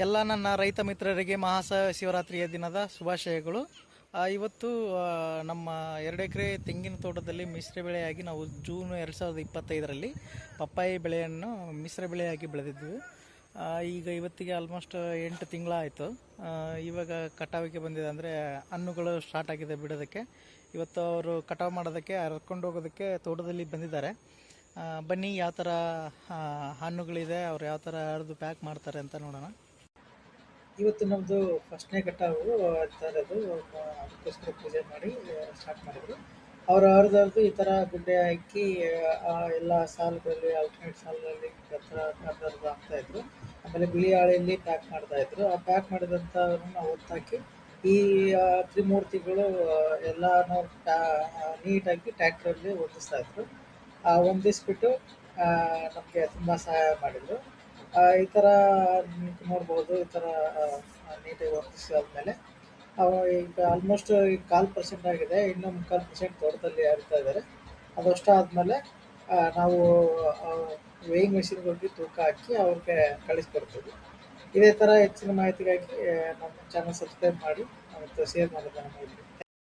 ಎಲ್ಲ ನನ್ನ ರೈತ ಮಿತ್ರರಿಗೆ ಶಿವರಾತ್ರಿಯ ದಿನದ ಶುಭಾಶಯಗಳು. ಇವತ್ತು ನಮ್ಮ 2 ಎಕರೆ ತೆಂಗಿನ ತೋಟದಲ್ಲಿ ಮಿಶ್ರ ಬೆಳೆಯಾಗಿ ನಾವು ಜೂನ್ 2025ರಲ್ಲಿ ಪಪ್ಪಾಯಿ ಬೆಳೆಯನ್ನು ಮಿಶ್ರ ಬೆಳೆಯಾಗಿ ಬೆಳೆದಿದ್ವಿ. ಈಗ ಇವತ್ತಿಗೆ ಆಲ್ಮೋಸ್ಟ್ 8 ತಿಂಗಳಾಯಿತು. ಇವಾಗ ಕಟಾವಿಗೆ ಬಂದಿದೆ, ಅಂದರೆ ಹಣ್ಣುಗಳು ಸ್ಟಾರ್ಟ್ ಆಗಿದೆ ಬಿಡೋದಕ್ಕೆ. ಇವತ್ತು ಅವರು ಕಟಾವು ಮಾಡೋದಕ್ಕೆ ಹರ್ಕೊಂಡು ಹೋಗೋದಕ್ಕೆ ತೋಟದಲ್ಲಿ ಬಂದಿದ್ದಾರೆ. ಬನ್ನಿ ಯಾವ ಥರ ಹಣ್ಣುಗಳಿದೆ, ಅವ್ರು ಯಾವ ಥರ ಹರಿದು ಪ್ಯಾಕ್ ಮಾಡ್ತಾರೆ ಅಂತ ನೋಡೋಣ. ಇವತ್ತು ನಮ್ಮದು ಫಸ್ಟ್ನೇ ಕಟಾವು ಥರದ್ದು, ಅದಕ್ಕೋಸ್ಕರ ಪೂಜೆ ಮಾಡಿ ಸ್ಟಾರ್ಟ್ ಮಾಡಿದ್ರು. ಅವರು ಹರಿದು ಈ ಥರ ಗುಡ್ಡೆ ಹಾಕಿ ಎಲ್ಲ ಸಾಲುಗಳಲ್ಲಿ, ಆಲ್ಟರ್ನೇಟ್ ಸಾಲುಗಳಲ್ಲಿ ಹರಿದು ಹಾಕ್ತಾಯಿದ್ರು. ಆಮೇಲೆ ಬಿಳಿ ಹಾಳೆಯಲ್ಲಿ ಪ್ಯಾಕ್ ಮಾಡ್ತಾಯಿದ್ರು. ಆ ಪ್ಯಾಕ್ ಮಾಡಿದಂಥವ್ರನ್ನ ಒತ್ತಾಕಿ ಈ ತ್ರಿಮೂರ್ತಿಗಳು ಎಲ್ಲನೂ ನೀಟಾಗಿ ಟ್ಯಾಕ್ಟ್ರಲ್ಲಿ ಹೊಂದಿಸ್ತಾಯಿದ್ರು. ಹೊಂದಿಸ್ಬಿಟ್ಟು ನಮಗೆ ತುಂಬ ಸಹಾಯ ಮಾಡಿದರು. ಈ ಥರ ನೋಡ್ಬೋದು. ಈ ಥರ ನೀಟಾಗಿ ಹೊಂದಿಸಾದ್ಮೇಲೆ ಈಗ ಆಲ್ಮೋಸ್ಟ್ 1/4% ಆಗಿದೆ. ಇನ್ನೂ 3/4% ತೋಟದಲ್ಲಿ ಹರಿತಾ ಇದ್ದಾರೆ. ಅದಷ್ಟು ಆದಮೇಲೆ ನಾವು ವೇಯಿಂಗ್ ಮೆಷಿನ್ಗೆ ಹೋಗಿ ತೂಕ ಹಾಕಿ ಅವ್ರಿಗೆ ಕಳಿಸ್ಕೊಡ್ತೀವಿ. ಇದೇ ಥರ ಹೆಚ್ಚಿನ ಮಾಹಿತಿಗಾಗಿ ನಮ್ಮ ಚಾನಲ್ ಸಬ್ಸ್ಕ್ರೈಬ್ ಮಾಡಿ ಮತ್ತು ಶೇರ್ ಮಾಡೋದನ್ನು ಮಾಡಿ.